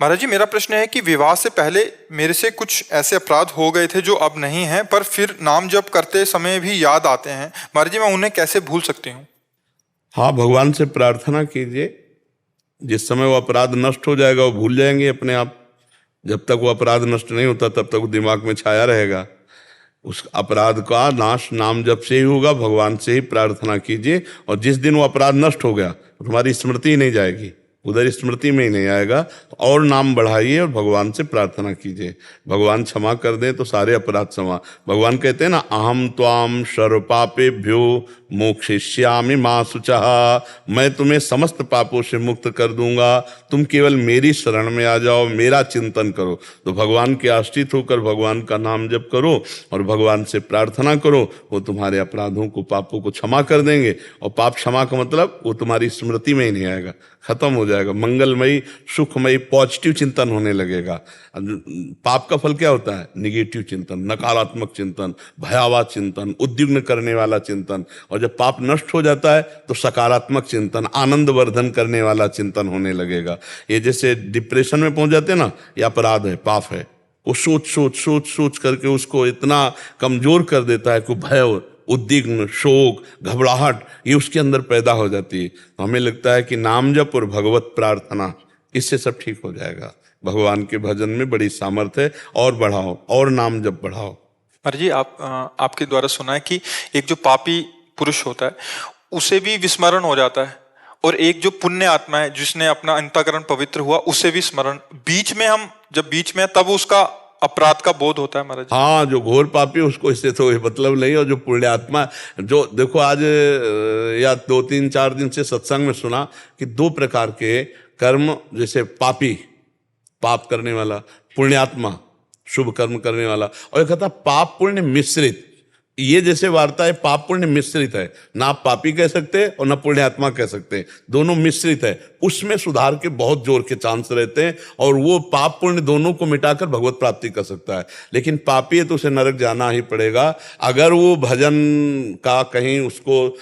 महाराज जी, मेरा प्रश्न है कि विवाह से पहले मेरे से कुछ ऐसे अपराध हो गए थे जो अब नहीं हैं, पर फिर नाम जप करते समय भी याद आते हैं। महाराज जी, मैं उन्हें कैसे भूल सकती हूँ? हाँ, भगवान से प्रार्थना कीजिए। जिस समय वो अपराध नष्ट हो जाएगा वो भूल जाएंगे अपने आप। जब तक वो अपराध नष्ट नहीं होता तब तक वो दिमाग में छाया रहेगा। उस अपराध का नाश नाम जप से ही होगा, भगवान से ही प्रार्थना कीजिए। और जिस दिन वो अपराध नष्ट हो गया तो तुम्हारी स्मृति ही नहीं जाएगी, उधर स्मृति में ही नहीं आएगा। तो और नाम बढ़ाइए और भगवान से प्रार्थना कीजिए, भगवान क्षमा कर दें तो सारे अपराध क्षमा। भगवान कहते हैं ना, अहम त्वाम सर्व पापेभ्यो मोक्षयिष्यामि मा शुचः, मैं तुम्हें समस्त पापों से मुक्त कर दूंगा, तुम केवल मेरी शरण में आ जाओ, मेरा चिंतन करो। तो भगवान के आश्रित होकर भगवान का नाम जप करो और भगवान से प्रार्थना करो, वो तुम्हारे अपराधों को, पापों को क्षमा कर देंगे। और पाप क्षमा का मतलब वो तुम्हारी स्मृति में ही नहीं आएगा, खत्म हो जाएगा। मंगलमयी, सुखमयी, पॉजिटिव चिंतन होने लगेगा। पाप का फल क्या होता है? निगेटिव चिंतन, नकारात्मक चिंतन, भयावह चिंतन, उद्विग्न करने वाला चिंतन। और जब पाप नष्ट हो जाता है तो सकारात्मक चिंतन, आनंद वर्धन करने वाला चिंतन होने लगेगा। ये जैसे डिप्रेशन में पहुंच जाते हैं ना, ये अपराध है, पाप है। वो सोच सोच सोच सोच करके उसको इतना कमजोर कर देता है कि भय, उद्विग्न, शोक, घबराहट ये उसके अंदर पैदा हो जाती है। तो हमें लगता है कि नाम जप और भगवत प्रार्थना, इससे सब ठीक हो जाएगा। भगवान के भजन में बड़ी सामर्थ्य है, और बढ़ाओ, और नाम जप बढ़ाओ। महाराज जी, आपके द्वारा सुना है कि एक जो पापी पुरुष होता है उसे भी विस्मरण हो जाता है, और एक जो पुण्य आत्मा है जिसने अपना अंतःकरण पवित्र हुआ उसे भी स्मरण, बीच में हम जब बीच में तब उसका अपराध का बोध होता है। महाराज जी, हाँ, जो घोर पापी उसको इससे तो मतलब नहीं। और जो पुण्यात्मा, जो देखो आज या 2-3-4 दिन से सत्संग में सुना कि 2 प्रकार के कर्म, जैसे पापी, पाप करने वाला, पुण्यात्मा, शुभ कर्म करने वाला, और एक कहता पाप पुण्य मिश्रित। ये जैसे वार्ता है, पाप पुण्य मिश्रित है, ना आप पापी कह सकते और ना पुण्यात्मा कह सकते, दोनों मिश्रित है। उसमें सुधार के बहुत जोर के चांस रहते हैं, और वो पाप पुण्य दोनों को मिटाकर भगवत प्राप्ति कर सकता है। लेकिन पापी है तो उसे नरक जाना ही पड़ेगा। अगर वो भजन का कहीं उसको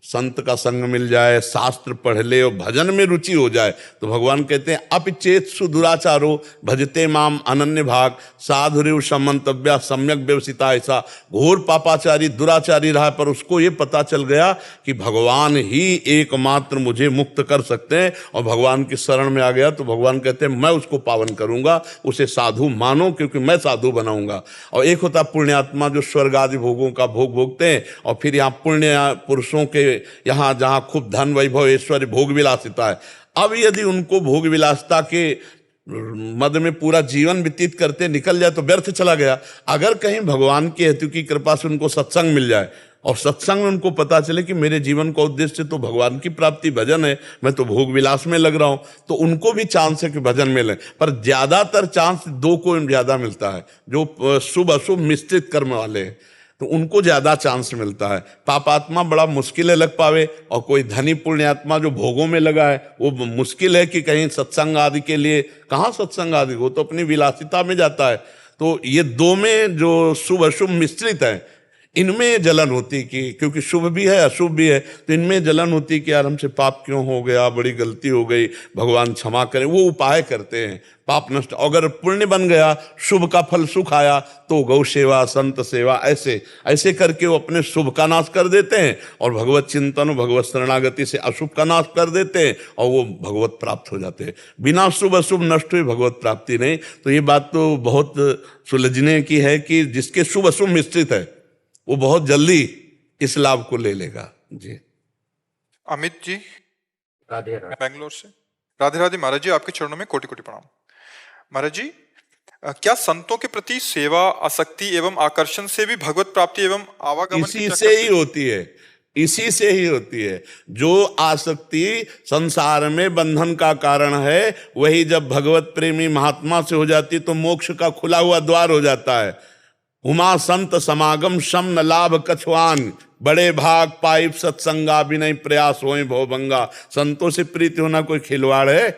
संत का संग मिल जाए, शास्त्र पढ़ ले और भजन में रुचि हो जाए, तो भगवान कहते हैं अपिचेत सुदुराचारो भजते माम अनन्य भाग साधुरेव समंतव्या सम्यक व्यवसिता। ऐसा घोर पापाचारी, दुराचारी रहा, पर उसको ये पता चल गया कि भगवान ही एकमात्र मुझे मुक्त कर सकते हैं, और भगवान की शरण में आ गया। तो भगवान कहते हैं मैं उसको पावन करूंगा, उसे साधु मानो, क्योंकि मैं साधु बनाऊंगा। और एक होता पुण्यात्मा जो स्वर्ग आदि भोगों का भोग भोगते हैं, और फिर यहाँ पुण्य पुरुषों के यहाँ जहां खूब धन वैभव ऐश्वर्य भोग विलासिता है, अब यदि उनको भोग विलासिता के मद में पूरा जीवन व्यतीत करते निकल जाए तो व्यर्थ चला गया। अगर कहीं भगवान के हेतु की कृपा से उनको सत्संग मिल जाए, और सत्संग में उनको पता चले कि मेरे जीवन का उद्देश्य तो भगवान की प्राप्ति, भजन है, मैं तो भोग विलास में लग रहा हूं, तो उनको भी चांस है कि भजन मिले। पर ज्यादातर चांस 2 को ज्यादा मिलता है, जो शुभ अशुभ मिश्रित कर्म वाले हैं, तो उनको ज्यादा चांस मिलता है। पापात्मा बड़ा मुश्किल है लग पावे, और कोई धनी पुण्यात्मा जो भोगों में लगा है वो मुश्किल है कि कहीं सत्संग आदि के लिए, कहाँ सत्संग आदि, वो तो अपनी विलासिता में जाता है। तो ये 2 में जो शुभ अशुभ मिश्रित है, इनमें जलन होती कि क्योंकि शुभ भी है अशुभ भी है, तो इनमें जलन होती कि यार हमसे पाप क्यों हो गया, बड़ी गलती हो गई, भगवान क्षमा करें। वो उपाय करते हैं पाप नष्ट। अगर पुण्य बन गया, शुभ का फल सुख आया, तो गौ सेवा, संत सेवा, ऐसे ऐसे करके वो अपने शुभ का नाश कर देते हैं, और भगवत चिंतन, भगवत शरणागति से अशुभ का नाश कर देते हैं, और वो भगवत प्राप्त हो जाते हैं। बिना शुभ अशुभ नष्ट हुए भगवत प्राप्ति नहीं। तो ये बात तो बहुत सुलझने की है कि जिसके शुभ अशुभ मिश्रित है वो बहुत जल्दी इस लाभ को ले लेगा। जी, अमित जी, राधे राधे, बेंगलोर से। राधे राधे महाराज जी, आपके चरणों में कोटि कोटि प्रणाम। महाराज जी, क्या संतों के प्रति सेवा, आसक्ति एवं आकर्षण से भी भगवत प्राप्ति एवं आवागमन इसी से ही होती है, इसी से ही होती है। जो आसक्ति संसार में बंधन का कारण है, वही जब भगवत प्रेमी महात्मा से हो जाती तो मोक्ष का खुला हुआ द्वार हो जाता है। उमा संत समागम शम न लाभ कछुआन, बड़े भाग पाइप सत्संगा विनय प्रयास होए भवभंगा। संतों से प्रीति होना कोई खिलवाड़ है?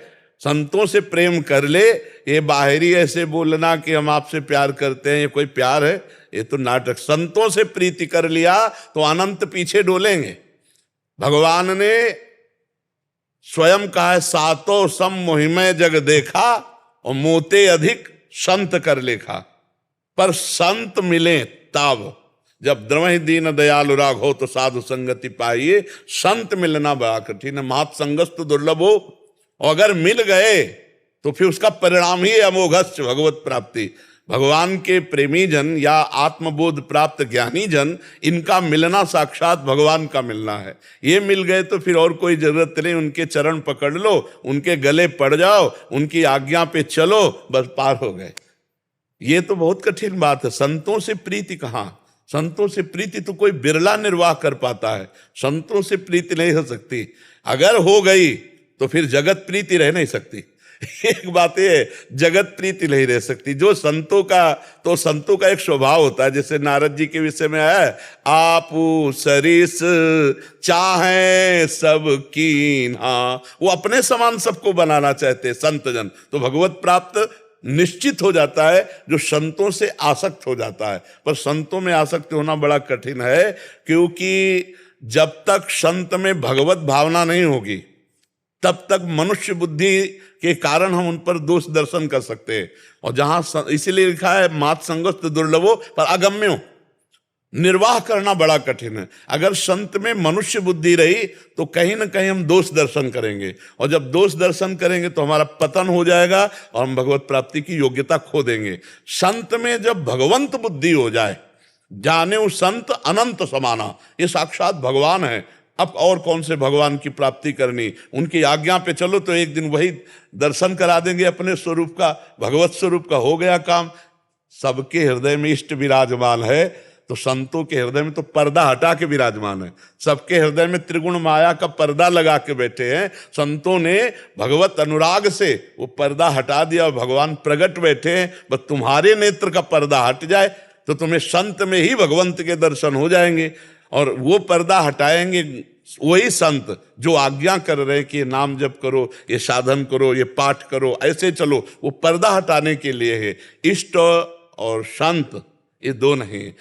संतों से प्रेम कर ले। ये बाहरी ऐसे बोलना कि हम आपसे प्यार करते हैं, ये कोई प्यार है? ये तो नाटक। संतों से प्रीति कर लिया तो अनंत पीछे डोलेंगे। भगवान ने स्वयं कहा है, सातों सम मोहिमय जग देखा, और मोते अधिक संत कर लेखा। पर संत मिले तब, जब द्रवहि दीन दयालु राघो तो साधु संगति पाइए। संत मिलना बड़ा कठिन है, महत संगस्त दुर्लभ हो, और अगर मिल गए तो फिर उसका परिणाम ही अमोघस्य भगवत प्राप्ति। भगवान के प्रेमी जन या आत्मबोध प्राप्त ज्ञानी जन, इनका मिलना साक्षात भगवान का मिलना है। ये मिल गए तो फिर और कोई जरूरत नहीं, उनके चरण पकड़ लो, उनके गले पड़ जाओ, उनकी आज्ञा पे चलो, बस पार हो गए। ये तो बहुत कठिन बात है। संतों से प्रीति कहाँ, संतों से प्रीति तो कोई बिरला निर्वाह कर पाता है, संतों से प्रीति नहीं हो सकती। अगर हो गई तो फिर जगत प्रीति रह नहीं सकती। एक बात ये, जगत प्रीति नहीं रह सकती। जो संतों का, तो संतों का एक स्वभाव होता है, जैसे नारद जी के विषय में है, आपू सरिस चाहे सब कीन्हा, वो अपने समान सबको बनाना चाहते संत जन। तो भगवत प्राप्त निश्चित हो जाता है जो संतों से आसक्त हो जाता है। पर संतों में आसक्त होना बड़ा कठिन है, क्योंकि जब तक संत में भगवत भावना नहीं होगी तब तक मनुष्य बुद्धि के कारण हम उन पर दोष दर्शन कर सकते हैं। और जहां इसीलिए लिखा है मात संगस्त दुर्लभो पर अगम्यो, निर्वाह करना बड़ा कठिन है। अगर संत में मनुष्य बुद्धि रही तो कहीं ना कहीं हम दोष दर्शन करेंगे, और जब दोष दर्शन करेंगे तो हमारा पतन हो जाएगा और हम भगवत प्राप्ति की योग्यता खो देंगे। संत में जब भगवंत बुद्धि हो जाए, जाने वो संत अनंत समाना, ये साक्षात भगवान है। अब और कौन से भगवान की प्राप्ति करनी, उनकी आज्ञा पे चलो तो एक दिन वही दर्शन करा देंगे अपने स्वरूप का, भगवत स्वरूप का। हो गया काम। सबके हृदय में इष्ट विराजमान है, तो संतों के हृदय में तो पर्दा हटा के विराजमान है। सबके हृदय में त्रिगुण माया का पर्दा लगा के बैठे हैं। संतों ने भगवत अनुराग से वो पर्दा हटा दिया, भगवान प्रगट बैठे हैं। बस तुम्हारे नेत्र का पर्दा हट जाए तो तुम्हें संत में ही भगवंत के दर्शन हो जाएंगे। और वो पर्दा हटाएंगे वही संत जो आज्ञा कर रहे कि ये नाम जप करो, ये साधन करो, ये पाठ करो, ऐसे चलो। वो पर्दा हटाने के लिए है। इष्ट और संत ये दो नहीं,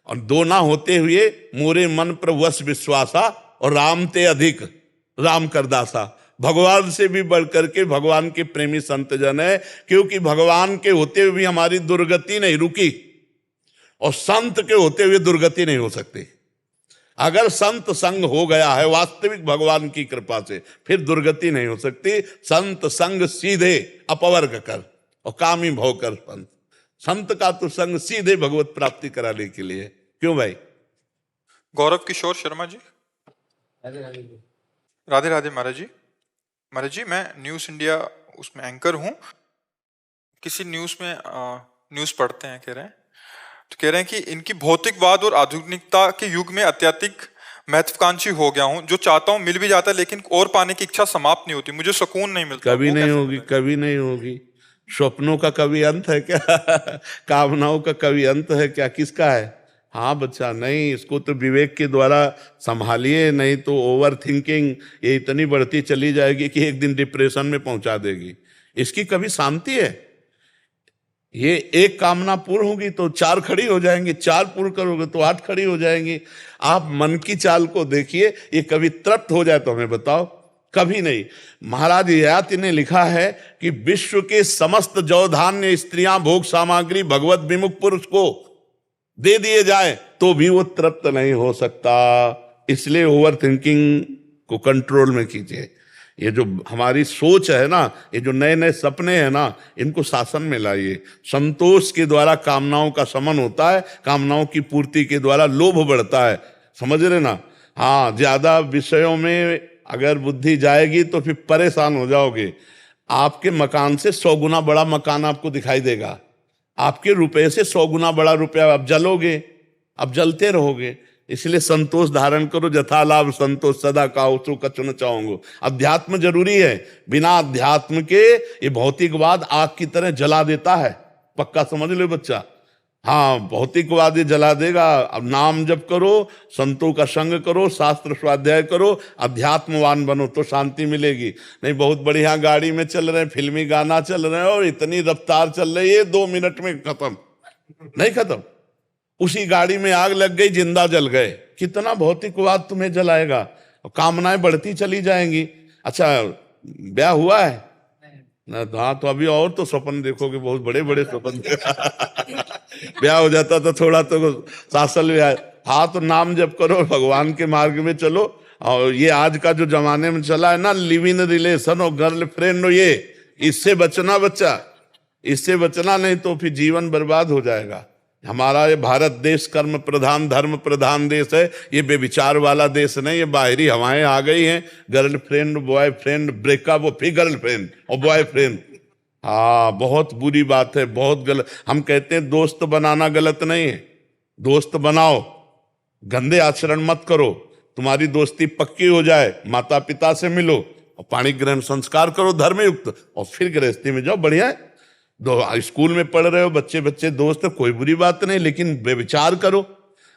और दो ना होते हुए मोरे मन पर वश विश्वासा और राम ते अधिक राम कर दासा। भगवान से भी बढ़कर के भगवान के प्रेमी संत जन है, क्योंकि भगवान के होते हुए भी हमारी दुर्गति नहीं रुकी, और संत के होते हुए दुर्गति नहीं हो सकती। अगर संत संग हो गया है वास्तविक भगवान की कृपा से, फिर दुर्गति नहीं हो सकती। संत संग सीधे अपवर्ग कर और कामी भव कर संत। संत का तो संग सीधे भगवत प्राप्ति कराने के लिए। क्यों भाई? गौरव किशोर शर्मा जी। राधे राधे महाराज जी। महाराज जी, मैं न्यूज़ इंडिया उसमें एंकर हूँ। किसी न्यूज़ में न्यूज़ पढ़ते हैं, कह रहे हैं कि इनकी भौतिकवाद और आधुनिकता के युग में अत्यधिक महत्वाकांक्षी हो गया हूं। जो चाहता हूं मिल भी जाता है, लेकिन और पाने की इच्छा समाप्त नहीं होती, मुझे सुकून नहीं मिलता। कभी नहीं होगी, कभी नहीं होगी। स्वप्नों का कभी अंत है क्या? कामनाओं का कभी अंत है क्या? किसका है? हाँ बच्चा, नहीं, इसको तो विवेक के द्वारा संभालिए, नहीं तो ओवर थिंकिंग ये इतनी बढ़ती चली जाएगी कि एक दिन डिप्रेशन में पहुंचा देगी। इसकी कभी शांति है? ये एक कामना पूर्ण होगी तो 4 खड़ी हो जाएंगी, 4 पूर्ण करोगे तो 8 खड़ी हो जाएंगी। आप मन की चाल को देखिए, ये कभी तृप्त हो जाए तो हमें बताओ? कभी नहीं। महाराज ययाति ने लिखा है कि विश्व के समस्त जौ धान्य, स्त्रियां, भोग सामग्री भगवत विमुख पुरुष को दे दिए जाए तो भी वो तृप्त नहीं हो सकता। इसलिए ओवर थिंकिंग को कंट्रोल में कीजिए। ये जो हमारी सोच है ना, ये जो नए नए सपने हैं ना, इनको शासन में लाइए। संतोष के द्वारा कामनाओं का शमन होता है, कामनाओं की पूर्ति के द्वारा लोभ बढ़ता है। समझ रहे ना? हाँ, ज्यादा विषयों में अगर बुद्धि जाएगी तो फिर परेशान हो जाओगे। आपके मकान से 100 गुना बड़ा मकान आपको दिखाई देगा, आपके रुपए से 100 गुना बड़ा रुपया। आप जलोगे, आप जलते रहोगे। इसलिए संतोष धारण करो। जथा लाभ संतोष सदा काहू सो कछु न चाहूंगो। अध्यात्म जरूरी है। बिना अध्यात्म के ये भौतिकवाद आग की तरह जला देता है। पक्का समझ लो बच्चा। हाँ, भौतिकवाद ये जला देगा। अब नाम जप करो, संतों का संग करो, शास्त्र स्वाध्याय करो, अध्यात्मवान बनो तो शांति मिलेगी। नहीं, बहुत बढ़िया गाड़ी में चल रहे हैं, फिल्मी गाना चल रहे हैं और इतनी रफ्तार चल रही है, 2 मिनट में खत्म। नहीं खत्म, उसी गाड़ी में आग लग गई, जिंदा जल गए। कितना भौतिकवाद तुम्हें जलाएगा। कामनाएं बढ़ती चली जाएंगी। अच्छा, ब्याह हुआ है? ना तो हाँ, तो अभी और तो स्वप्न देखोगे, बहुत बड़े बड़े स्वप्न। ब्याह हो जाता तो थोड़ा तो शासन में हाँ, तो नाम जप करो, भगवान के मार्ग में चलो। और ये आज का जो जमाने में चला है ना, लिव इन रिलेशन और गर्लफ्रेंड, ये इससे बचना बच्चा, इससे बचना, नहीं तो फिर जीवन बर्बाद हो जाएगा। हमारा ये भारत देश कर्म प्रधान धर्म प्रधान देश है, ये बेविचार वाला देश नहीं। ये बाहरी हवाएं आ गई हैं, गर्लफ्रेंड बॉयफ्रेंड, ब्रेकअप और फिर गर्लफ्रेंड और बॉयफ्रेंड। हाँ, बहुत बुरी बात है, बहुत गलत। हम कहते हैं दोस्त बनाना गलत नहीं है, दोस्त बनाओ, गंदे आचरण मत करो। तुम्हारी दोस्ती पक्की हो जाए, माता पिता से मिलो और पाणी ग्रहण संस्कार करो धर्मयुक्त, और फिर गृहस्थी में जाओ, बढ़िया है। स्कूल में पढ़ रहे हो, बच्चे बच्चे दोस्त, कोई बुरी बात नहीं, लेकिन बेविचार करो,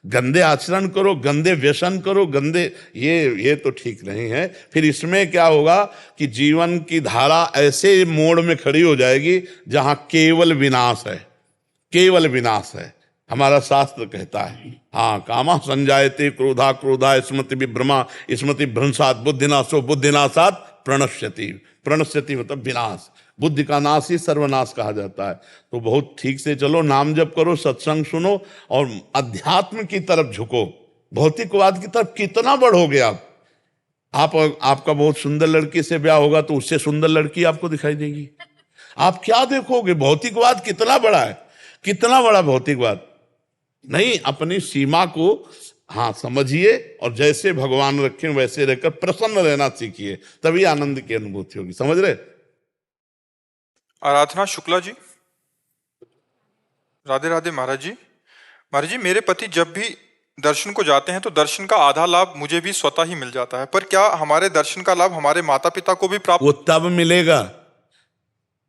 गंदे आचरण करो, गंदे व्यसन करो, गंदे ये तो ठीक नहीं है। फिर इसमें क्या होगा कि जीवन की धारा ऐसे मोड़ में खड़ी हो जाएगी जहां केवल विनाश है, केवल विनाश है। हमारा शास्त्र कहता है, हाँ, कामा संजायते क्रोधा क्रोधा स्मृति विभ्रमा स्मृति भ्रंशात बुद्धिनाशो बुद्धिनाशात प्रणश्यति। प्रणश्यति मतलब विनाश, बुद्धि का नाश ही सर्वनाश कहा जाता है। तो बहुत ठीक से चलो, नाम जप करो, सत्संग सुनो और अध्यात्म की तरफ झुको। भौतिकवाद की तरफ कितना बढ़ोगे आप आपका बहुत सुंदर लड़की से ब्याह होगा तो उससे सुंदर लड़की आपको दिखाई देगी। आप क्या देखोगे? भौतिकवाद कितना बड़ा है, कितना बड़ा भौतिकवाद। नहीं, अपनी सीमा को हाँ समझिए और जैसे भगवान रखें वैसे रहकर प्रसन्न रहना सीखिए, तभी आनंद की अनुभूति होगी। समझ रहे? आराधना शुक्ला जी, राधे राधे महाराज जी। महाराज जी, मेरे पति जब भी दर्शन को जाते हैं तो दर्शन का आधा लाभ मुझे भी स्वतः ही मिल जाता है, पर क्या हमारे दर्शन का लाभ हमारे माता पिता को भी प्राप्त? वो तब मिलेगा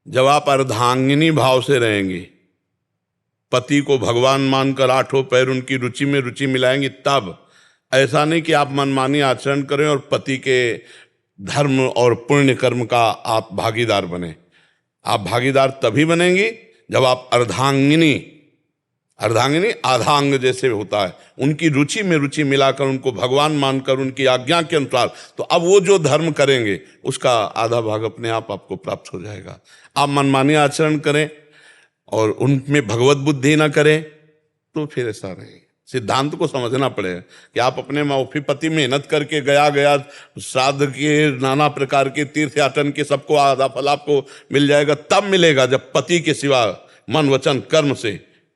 जब आप अर्धांगिनी भाव से रहेंगे, पति को भगवान मानकर आठों पैर उनकी रुचि में रुचि मिलाएंगे तब। ऐसा नहीं कि आप मनमानी आचरण करें और पति के धर्म और पुण्य कर्म का आप भागीदार बने। आप भागीदार तभी बनेंगे जब आप अर्धांगिनी आधांग जैसे होता है, उनकी रुचि में रुचि मिलाकर उनको भगवान मानकर उनकी आज्ञा के अनुसार, तो अब वो जो धर्म करेंगे उसका आधा भाग अपने आप आपको प्राप्त हो जाएगा। आप मनमानी आचरण करें और उनमें भगवत बुद्धि ना करें तो फिर ऐसा नहीं। सिद्धांत को समझना पड़ेगा कि आप अपने मौफी पति मेहनत करके गया श्राद्ध के नाना प्रकार के तीर्थ याटन के सबको आधा फल आपको मिल जाएगा, तब मिलेगा जब पति के सिवा मन वचन कर्म से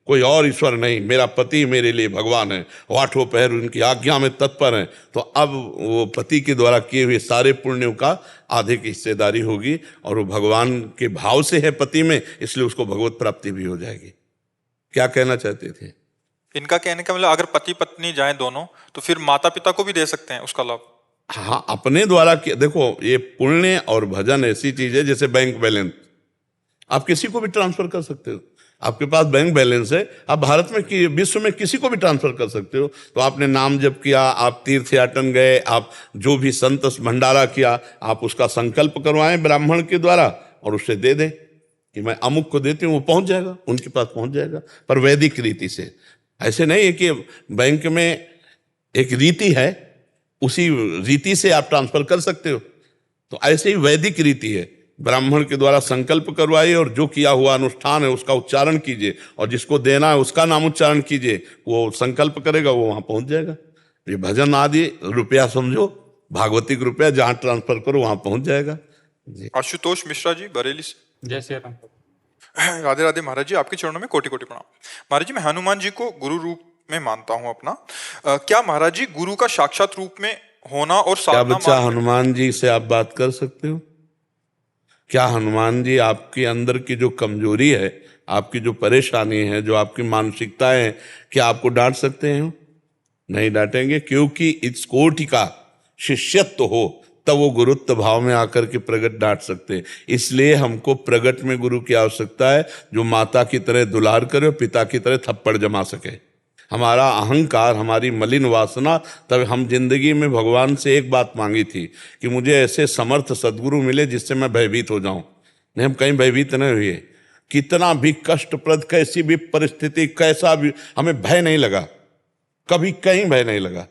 कोई और ईश्वर नहीं, मेरा पति मेरे लिए भगवान है, आठों पहर उनकी आज्ञा में तत्पर हैं, तो अब वो पति के द्वारा किए हुए सारे पुण्यों का आधे की हिस्सेदारी होगी और वो भगवान के भाव से है पति में, इसलिए उसको भगवत प्राप्ति भी हो जाएगी। क्या कहना चाहते थे? इनका कहने का मतलब अगर पति पत्नी जाएं दोनों तो फिर माता पिता को भी दे सकते हैं उसका लाभ? हाँ, अपने द्वारा देखो, ये पुण्य और भजन ऐसी चीज है जैसे बैंक बैलेंस, आप किसी को भी ट्रांसफर कर सकते हो। आपके पास बैंक बैलेंस है, आप भारत में विश्व में किसी को भी ट्रांसफर कर सकते हो। तो आपने नाम जप किया, आप तीर्थ याटन गए, आप जो भी संत भंडारा किया, आप उसका संकल्प करवाएं ब्राह्मण के द्वारा और उससे दे दें कि मैं अमुक को देती हूँ, वो पहुंच जाएगा, उनके पास पहुंच जाएगा, पर वैदिक रीति से। ऐसे नहीं है कि बैंक में एक रीति है, उसी रीति से आप ट्रांसफर कर सकते हो। तो ऐसे ही वैदिक रीति है, ब्राह्मण के द्वारा संकल्प करवाइए और जो किया हुआ अनुष्ठान है उसका उच्चारण कीजिए और जिसको देना है उसका नाम उच्चारण कीजिए, वो संकल्प करेगा, वो वहां पहुंच जाएगा। ये भजन आदि रुपया समझो, भागवतिक रुपया जहां ट्रांसफर करो वहां पहुंच जाएगा। आशुतोष मिश्रा जी, बरेली से। जय श्री राम। राधे राधे महाराज जी, आपके चरणों में कोटि कोटि प्रणाम। महाराज जी, मैं हनुमान जी को गुरु रूप में मानता हूं अपना। क्या महाराज जी गुरु का साक्षात रूप में होना और क्या बच्चा हनुमान जी से आप बात कर सकते हो? क्या हनुमान जी आपके अंदर की जो कमजोरी है, आपकी जो परेशानी है, जो आपकी मानसिकता है, क्या आपको डांट सकते हैं? नहीं डांटेंगे, क्योंकि इस कोटि का शिष्यत्व हो तब वो गुरुत्व भाव में आकर के प्रगट डांट सकते हैं। इसलिए हमको प्रगट में गुरु की आवश्यकता है जो माता की तरह दुलार करे और पिता की तरह थप्पड़ जमा सके। हमारा अहंकार, हमारी मलिन वासना, तब हम जिंदगी में भगवान से एक बात मांगी थी कि मुझे ऐसे समर्थ सदगुरु मिले जिससे मैं भयभीत हो जाऊं। नहीं, हम कहीं भयभीत नहीं हुए। कितना भी कष्टप्रद, कैसी भी परिस्थिति, कैसा भी, हमें भय नहीं लगा, कभी कहीं भय नहीं लगा।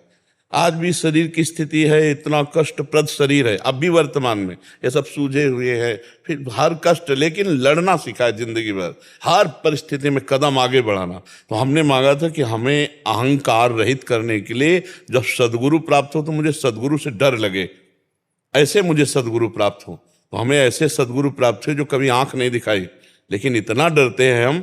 आज भी शरीर की स्थिति है, इतना कष्टप्रद शरीर है अब भी वर्तमान में, ये सब सूझे हुए हैं, फिर हर कष्ट, लेकिन लड़ना सीखा है जिंदगी भर, हर परिस्थिति में कदम आगे बढ़ाना। तो हमने मांगा था कि हमें अहंकार रहित करने के लिए जब सदगुरु प्राप्त हो तो मुझे सदगुरु से डर लगे, ऐसे मुझे सदगुरु प्राप्त हो। तो हमें ऐसे सदगुरु प्राप्त हुए जो कभी आंख नहीं दिखाई, लेकिन इतना डरते हैं हम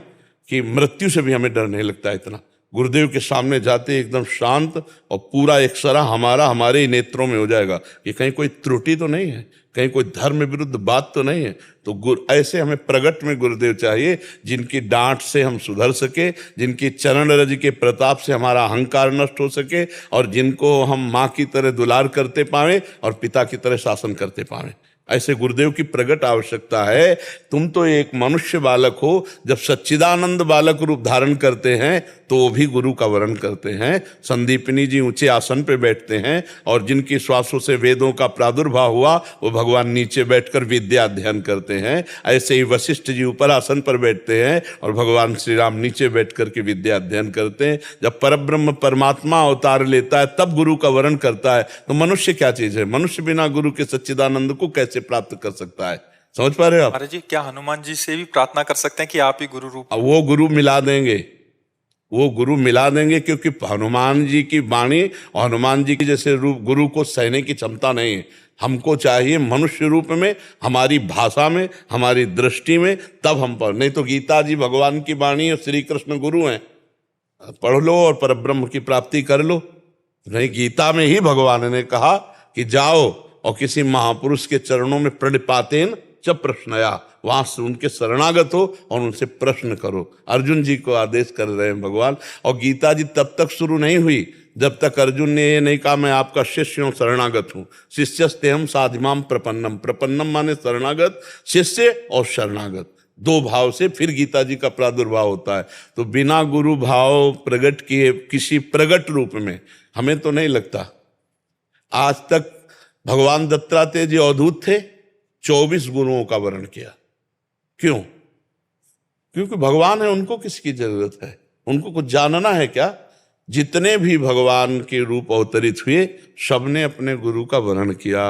कि मृत्यु से भी हमें डर नहीं लगता। इतना गुरुदेव के सामने जाते एकदम शांत, और पूरा एकसरा हमारा हमारे ही नेत्रों में हो जाएगा कि कहीं कोई त्रुटि तो नहीं है, कहीं कोई धर्म विरुद्ध बात तो नहीं है। तो ऐसे हमें प्रगट में गुरुदेव चाहिए, जिनकी डांट से हम सुधर सके, जिनकी चरण रज के प्रताप से हमारा अहंकार नष्ट हो सके, और जिनको हम माँ की तरह दुलार करते पाएं और पिता की तरह शासन करते पाएं। ऐसे गुरुदेव की प्रगट आवश्यकता है। तुम तो एक मनुष्य बालक हो, जब सच्चिदानंद बालक रूप धारण करते हैं तो वो भी गुरु का वर्ण करते हैं। संदीपनी जी ऊंचे आसन पे बैठते हैं, और जिनकी श्वासों से वेदों का प्रादुर्भाव हुआ वो भगवान नीचे बैठकर विद्या अध्ययन करते हैं। ऐसे ही वशिष्ठ जी ऊपर आसन पर बैठते हैं और भगवान श्री राम नीचे बैठ करके विद्या अध्ययन करते हैं। जब परब्रह्म परमात्मा अवतार लेता है तब गुरु का वर्ण करता है। तो मनुष्य क्या चीज है? मनुष्य बिना गुरु के सच्चिदानंद को कैसे प्राप्त कर सकता है? समझ पा रहे हो आप? महाराज जी, क्या हनुमान जी से भी प्रार्थना कर सकते हैं कि आप ही गुरु रूप? वो गुरु मिला देंगे, वो गुरु मिला देंगे, क्योंकि हनुमान जी की वाणी और हनुमान जी की जैसे रूप गुरु को सहने की क्षमता नहीं है। हमको चाहिए मनुष्य रूप में, हमारी भाषा में, हमारी दृष्टि में, तब हम पढ़। नहीं तो गीता जी भगवान की वाणी और श्री कृष्ण गुरु हैं, पढ़ लो और परब्रह्म की प्राप्ति कर लो। नहीं, गीता में ही भगवान ने कहा कि जाओ और किसी महापुरुष के चरणों में प्रणिपातेन च प्रश्नया, वहां से उनके शरणागत हो और उनसे प्रश्न करो। अर्जुन जी को आदेश कर रहे हैं भगवान। और गीता जी तब तक शुरू नहीं हुई जब तक अर्जुन ने ये नहीं कहा मैं आपका शिष्य हूं, शरणागत हूं। शिष्यस्ते हम साधिमाम प्रपन्नम, प्रपन्नम माने शरणागत, शिष्य और शरणागत दो भाव से फिर गीता जी का प्रादुर्भाव होता है। तो बिना गुरु भाव प्रगट किए किसी प्रगट रूप में हमें तो नहीं लगता। आज तक भगवान दत्तात्रेय जी अवधूत थे, 24 गुरुओं का वर्ण किया। क्यों? क्योंकि भगवान है, उनको किसकी जरूरत है? उनको कुछ जानना है क्या? जितने भी भगवान के रूप अवतरित हुए सबने अपने गुरु का वर्ण किया।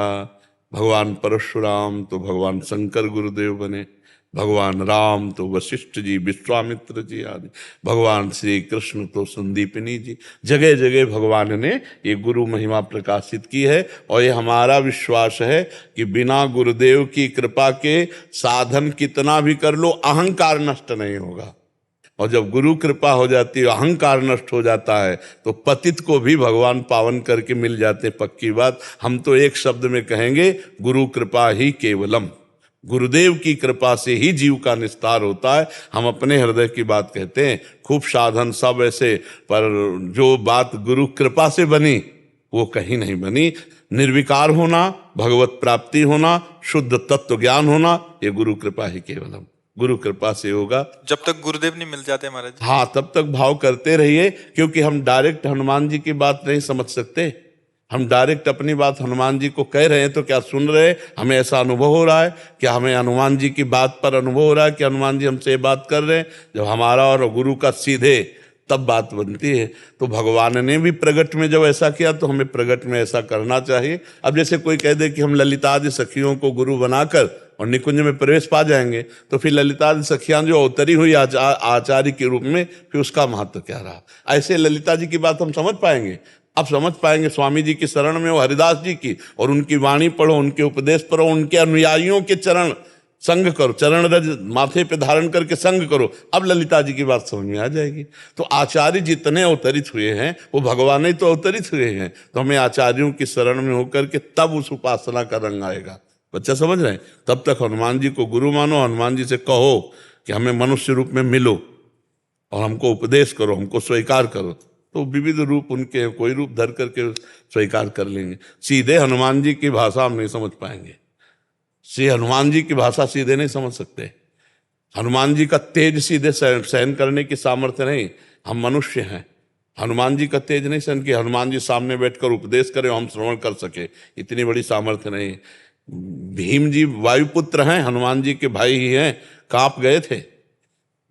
भगवान परशुराम तो भगवान शंकर गुरुदेव बने, भगवान राम तो वशिष्ठ जी, विश्वामित्र जी आदि, भगवान श्री कृष्ण तो संदीपनी जी। जगह जगह भगवान ने ये गुरु महिमा प्रकाशित की है। और ये हमारा विश्वास है कि बिना गुरुदेव की कृपा के साधन कितना भी कर लो, अहंकार नष्ट नहीं होगा। और जब गुरु कृपा हो जाती है, अहंकार नष्ट हो जाता है, तो पतित को भी भगवान पावन करके मिल जाते। पक्की बात। हम तो एक शब्द में कहेंगे, गुरु कृपा ही केवलम। गुरुदेव की कृपा से ही जीव का निस्तार होता है। हम अपने हृदय की बात कहते हैं, खूब साधन सब ऐसे, पर जो बात गुरु कृपा से बनी वो कहीं नहीं बनी। निर्विकार होना, भगवत प्राप्ति होना, शुद्ध तत्व ज्ञान होना, ये गुरु कृपा ही केवलम, गुरु कृपा से होगा। जब तक गुरुदेव नहीं मिल जाते महाराज। हाँ, तब तक भाव करते रहिए, क्योंकि हम डायरेक्ट हनुमान जी की बात नहीं समझ सकते। हम डायरेक्ट अपनी बात हनुमान जी को कह रहे हैं तो क्या सुन रहे हैं? हमें ऐसा अनुभव हो रहा है? क्या हमें हनुमान जी की बात पर अनुभव हो रहा है कि हनुमान जी हमसे बात कर रहे हैं? जब हमारा और गुरु का सीधे, तब बात बनती है। तो भगवान ने भी प्रगट में जब ऐसा किया तो हमें प्रगट में ऐसा करना चाहिए। अब जैसे कोई कह दे कि हम ललितादि सखियों को गुरु बनाकर और निकुंज में प्रवेश पा जाएंगे, तो फिर ललितादि सखियां जो अवतरी हुई आचार्य के रूप में, फिर उसका महत्व क्या रहा? ऐसे ललिता जी की बात हम समझ पाएंगे? अब समझ पाएंगे स्वामी जी की शरण में हो, हरिदास जी की, और उनकी वाणी पढ़ो, उनके उपदेश पढ़ो, उनके अनुयायियों के चरण संग करो, चरण रज माथे पे धारण करके संग करो। अब ललिता जी की बात समझ में आ जाएगी। तो आचार्य जितने अवतरित हुए हैं वो भगवान ही तो अवतरित हुए हैं। तो हमें आचार्यों की शरण में होकर के तब उस उपासना का रंग आएगा। बच्चा समझ रहे हैं? तब तक हनुमान जी को गुरु मानो, हनुमान जी से कहो कि हमें मनुष्य रूप में मिलो और हमको उपदेश करो, हमको स्वीकार करो। तो विविध रूप उनके, कोई रूप धर करके स्वीकार कर लेंगे। सीधे हनुमान जी की भाषा हम नहीं समझ पाएंगे। श्री हनुमान जी की भाषा सीधे नहीं समझ सकते। हनुमान जी का तेज सीधे सहन करने की सामर्थ्य नहीं। हम मनुष्य हैं, हनुमान जी का तेज नहीं सहन किया। हनुमान जी सामने बैठकर उपदेश करें, हम श्रवण कर सके, इतनी बड़ी सामर्थ्य नहीं। भीम जी वायुपुत्र हैं, हनुमान जी के भाई ही हैं, कांप गए थे।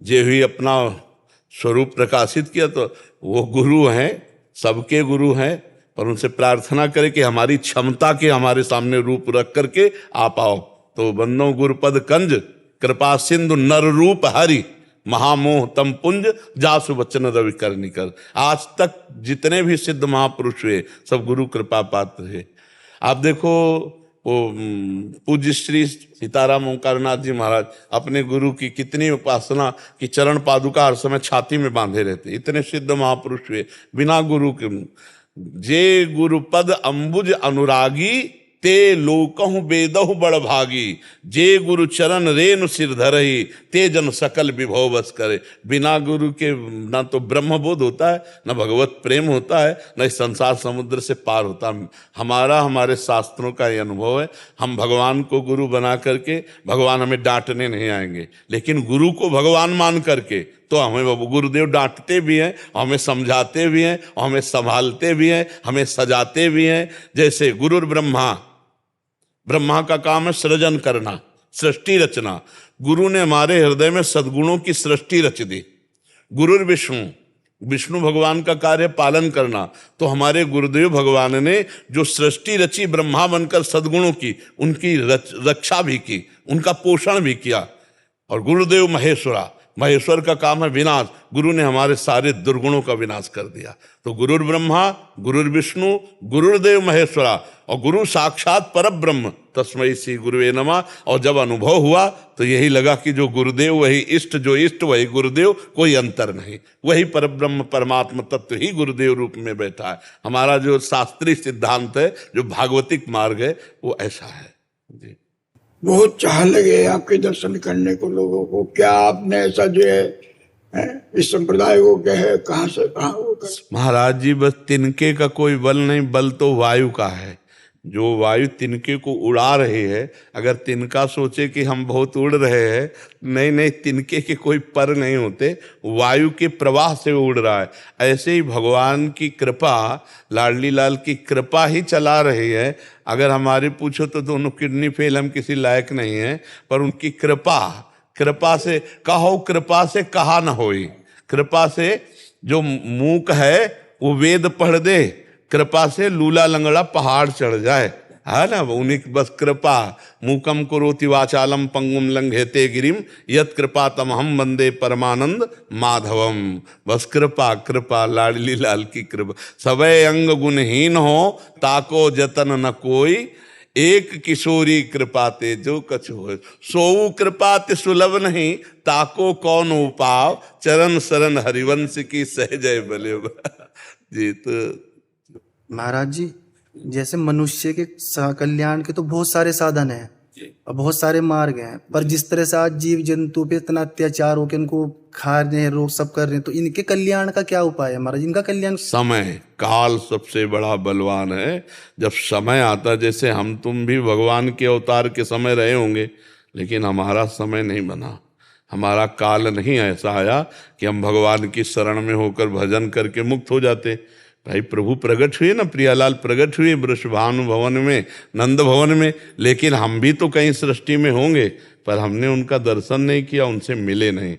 जे हुई अपना स्वरूप प्रकाशित किया, तो वो गुरु हैं, सबके गुरु हैं। पर उनसे प्रार्थना करें कि हमारी क्षमता के हमारे सामने रूप रख करके आप आओ। तो बंदो गुरुपद कंज कृपा सिंधु नर रूप हरि महामोह तम पुंज जासु वचन रवि कर निकर। आज तक जितने भी सिद्ध महापुरुष हुए सब गुरु कृपा पात्र है। आप देखो वो पूज्य श्री सीताराम ओंकारनाथ जी महाराज अपने गुरु की कितनी उपासना की चरण पादुका हर समय छाती में बांधे रहते, इतने सिद्ध महापुरुष हुए बिना गुरु के। जे गुरुपद अंबुज अनुरागी ते लोकहु बेदहु बड़ भागी। जे गुरु चरण रेणु सिर धरही ते जन सकल विभव बस करे। बिना गुरु के ना तो ब्रह्म बोध होता है, ना भगवत प्रेम होता है, ना इस संसार समुद्र से पार होता है। हमारे शास्त्रों का ये अनुभव है। हम भगवान को गुरु बना करके, भगवान हमें डांटने नहीं आएंगे, लेकिन गुरु को भगवान मान करके तो हमें गुरुदेव डांटते भी हैं, हमें समझाते भी हैं, हमें संभालते भी हैं, हमें सजाते भी हैं। जैसे गुरुर ब्रह्मा, ब्रह्मा का काम है सृजन करना, सृष्टि रचना। गुरु ने हमारे हृदय में सद्गुणों की सृष्टि रच दी। गुरुर विष्णु, विष्णु भगवान का कार्य पालन करना। तो हमारे गुरुदेव भगवान ने जो सृष्टि रची ब्रह्मा बनकर सद्गुणों की, उनकी रक्षा भी की, उनका पोषण भी किया। और गुरुदेव महेश्वरा, महेश्वर का काम है विनाश। गुरु ने हमारे सारे दुर्गुणों का विनाश कर दिया। तो गुरुर ब्रह्मा, गुरुर विष्णु, गुरुदेव महेश्वरा, और गुरु साक्षात परब्रह्म तस्मै श्री गुरुवे नमः। और जब अनुभव हुआ तो यही लगा कि जो गुरुदेव वही इष्ट, जो इष्ट वही गुरुदेव, कोई अंतर नहीं। वही परब्रह्म परमात्मा तत्व ही गुरुदेव रूप में बैठा है। हमारा जो शास्त्रीय सिद्धांत है, जो भागवतिक मार्ग है, वो ऐसा है जी। बहुत चाह लगे आपके दर्शन करने को लोगों को। क्या आपने ऐसा जो है इस संप्रदाय को क्या है, कहाँ से कहाँ वो कर? महाराज जी बस तिनके का कोई बल नहीं, बल तो वायु का है। जो वायु तिनके को उड़ा रही है, अगर तिनका सोचे कि हम बहुत उड़ रहे हैं, नहीं नहीं, तिनके के कोई पर नहीं होते, वायु के प्रवाह से उड़ रहा है। ऐसे ही भगवान की कृपा, लाडली लाल की कृपा ही चला रही है। अगर हमारे पूछो तो दोनों किडनी फेल, हम किसी लायक नहीं हैं, पर उनकी कृपा, कृपा से कहो कृपा से कहा न होई। कृपा से जो मूक है वो वेद पढ़ दे, कृपा से लूला लंगड़ा पहाड़ चढ़ जाए, है ना। उन्हीं की बस कृपा। मूकम करोति वाचालम पंगुम लंघेते गिरिम यत कृपा तम हम वंदे परमानंद माधवम। बस कृपा, कृपा, लाडली लाल की कृपा। सबे अंग गुणहीन हो ताको जतन न कोई, एक किशोरी कृपाते जो कछ हो। सोऊ कृपाते सुलभ नहीं ताको कौन उपाव, चरण शरण हरिवंश की सहजय बले जी। तो महाराज जी, जैसे मनुष्य के कल्याण के तो बहुत सारे साधन हैं और बहुत सारे मार्ग हैं, पर जिस तरह से आज जीव जंतु पे इतना अत्याचार हो के उनको खा रहे हैं, रोग सब कर रहे हैं, तो इनके कल्याण का क्या उपाय है महाराज? इनका कल्याण समय, काल सबसे बड़ा बलवान है। जब समय आता, जैसे हम तुम भी भगवान के अवतार के समय रहे होंगे, लेकिन हमारा समय नहीं बना, हमारा काल नहीं ऐसा आया कि हम भगवान की शरण में होकर भजन करके मुक्त हो जाते। भाई प्रभु प्रकट हुए ना, प्रियालाल प्रकट हुए वृषभानु भवन में, नंद भवन में, लेकिन हम भी तो कहीं सृष्टि में होंगे, पर हमने उनका दर्शन नहीं किया, उनसे मिले नहीं।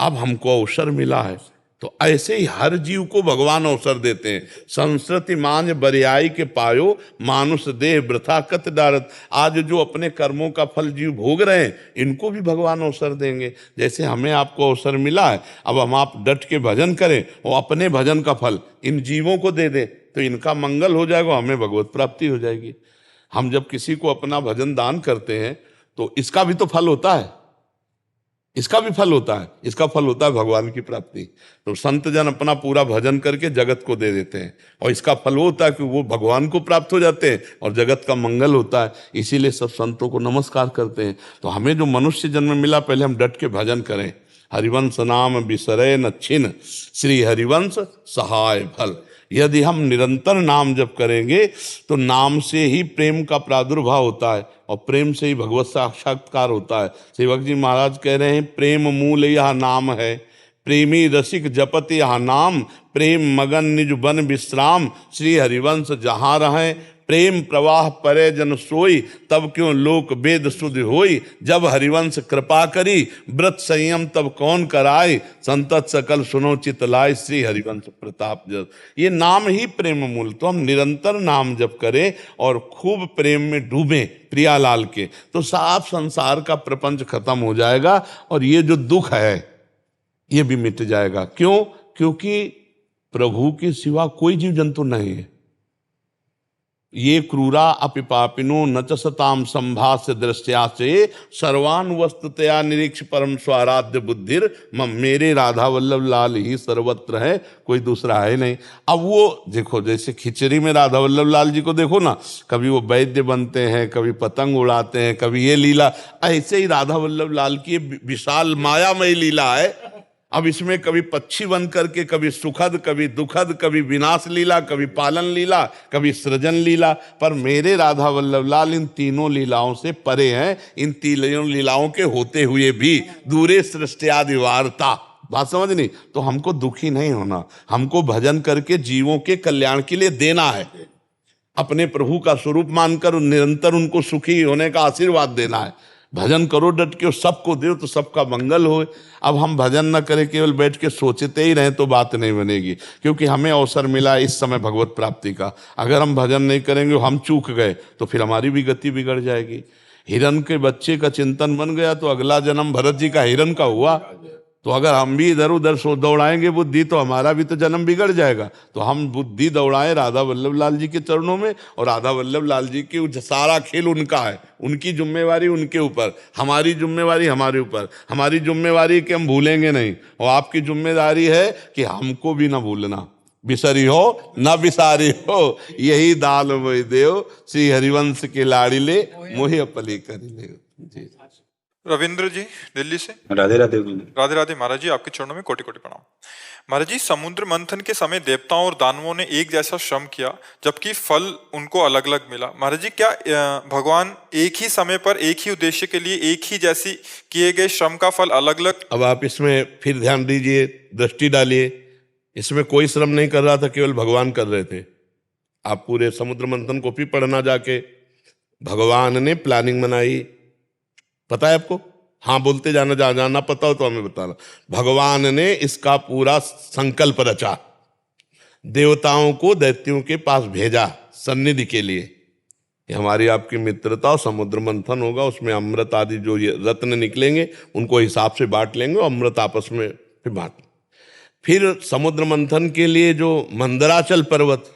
अब हमको अवसर मिला है, तो ऐसे ही हर जीव को भगवान अवसर देते हैं। संस्कृति मांझ बरियाई के पायो, मानुष देह वृथा कत डारत। आज जो अपने कर्मों का फल जीव भोग रहे हैं, इनको भी भगवान अवसर देंगे। जैसे हमें आपको अवसर मिला है, अब हम आप डट के भजन करें और अपने भजन का फल इन जीवों को दे दें, तो इनका मंगल हो जाएगा, हमें भगवत प्राप्ति हो जाएगी। हम जब किसी को अपना भजन दान करते हैं तो इसका भी तो फल होता है, इसका भी फल होता है, इसका फल होता है भगवान की प्राप्ति। तो संत जन अपना पूरा भजन करके जगत को दे देते हैं, और इसका फल वो होता है कि वो भगवान को प्राप्त हो जाते हैं और जगत का मंगल होता है। इसीलिए सब संतों को नमस्कार करते हैं। तो हमें जो मनुष्य जन्म मिला, पहले हम डट के भजन करें। हरिवंश नाम बिसरे न छिन, श्री हरिवंश सहाय फल। यदि हम निरंतर नाम जप करेंगे तो नाम से ही प्रेम का प्रादुर्भाव होता है, और प्रेम से ही भगवत साक्षात्कार होता है। सेवक जी महाराज कह रहे हैं, प्रेम मूल यह नाम है, प्रेमी रसिक जपत यह नाम, प्रेम मगन निज बन विश्राम, श्री हरिवंश जहाँ रहें प्रेम प्रवाह परे जन सोई, तब क्यों लोक वेद सुध होई। जब हरिवंश कृपा करी, व्रत संयम तब कौन कराए। संतत सकल सुनो चित लाय, श्री हरिवंश प्रताप जस। ये नाम ही प्रेम मूल। तो हम निरंतर नाम जप करें और खूब प्रेम में डूबें प्रियालाल के, तो साफ संसार का प्रपंच खत्म हो जाएगा और ये जो दुख है ये भी मिट जाएगा। क्यों? क्योंकि प्रभु के सिवा कोई जीव जंतु नहीं है। ये क्रूरा अपिपापिनो न च सताम संभास्य दृश्या से, सर्वान वस्तुतया निरीक्ष परम स्वाराध्य बुद्धिर मम। मेरे राधा वल्लभ लाल ही सर्वत्र है, कोई दूसरा है नहीं। अब वो देखो, जैसे खिचड़ी में राधा वल्लभ लाल जी को देखो ना, कभी वो वैद्य बनते हैं, कभी पतंग उड़ाते हैं, कभी ये लीला। ऐसे ही राधा वल्लभ लाल की विशाल मायामयी लीला है। अब इसमें कभी पक्षी बन करके, कभी सुखद, कभी दुखद, कभी विनाश लीला, कभी पालन लीला, कभी सृजन लीला। पर मेरे राधा वल्लभ लाल इन तीनों लीलाओं से परे हैं। इन तीनों लीलाओं के होते हुए भी दूरे सृष्टियादि वार्ता। बात समझ नहीं? तो हमको दुखी नहीं होना, हमको भजन करके जीवों के कल्याण के लिए देना है। अपने प्रभु का स्वरूप मानकर निरंतर उनको सुखी होने का आशीर्वाद देना है। भजन करो डट के, सबको दो तो सबका मंगल हो। अब हम भजन न करें, केवल बैठ के सोचते ही रहें तो बात नहीं बनेगी। क्योंकि हमें अवसर मिला इस समय भगवत प्राप्ति का, अगर हम भजन नहीं करेंगे, हम चूक गए तो फिर हमारी भी गति बिगड़ जाएगी। हिरन के बच्चे का चिंतन बन गया तो अगला जन्म भरत जी का हिरन का हुआ। तो अगर हम भी इधर उधर दौड़ाएंगे बुद्धि, तो हमारा भी तो जन्म बिगड़ जाएगा। तो हम बुद्धि दौड़ाएं राधा वल्लभ लाल जी के चरणों में, और राधा वल्लभ लाल जी की सारा खेल उनका है, उनकी जिम्मेवारी उनके ऊपर, हमारी जिम्मेवारी हमारे ऊपर। हमारी जिम्मेवारी कि हम भूलेंगे नहीं, और आपकी जिम्मेदारी है कि हमको भी ना भूलना। बिसरी हो ना बिसारी हो, यही दाल मोहि देव, श्री हरिवंश के लाड़िले मोहि अपले करि ले। जी रविंद्र जी दिल्ली से। राधे राधे। राधे राधे महाराज जी, आपके चरणों में कोटि कोटि प्रणाम। महाराज जी, समुद्र मंथन के समय देवताओं और दानवों ने एक जैसा श्रम किया, जबकि फल उनको अलग अलग मिला। महाराज जी, क्या भगवान एक ही समय पर एक ही उद्देश्य के लिए एक ही जैसी किए गए श्रम का फल अलग अलग? अब आप इसमें फिर ध्यान दीजिए, दृष्टि डालिए। इसमें कोई श्रम नहीं कर रहा था, केवल भगवान कर रहे थे। आप पूरे समुद्र मंथन को भी पढ़ना जाके, भगवान ने प्लानिंग बनाई। पता है आपको? हाँ बोलते जाना, जाना पता हो तो हमें बताना। भगवान ने इसका पूरा संकल्प रचा, देवताओं को दैत्यों के पास भेजा सन्निधि के लिए। ये हमारी आपकी मित्रता और समुद्र मंथन होगा, उसमें अमृत आदि जो ये रत्न निकलेंगे उनको हिसाब से बांट लेंगे, और अमृत आपस में फिर बांट। फिर समुद्र मंथन के लिए जो मंदराचल पर्वत,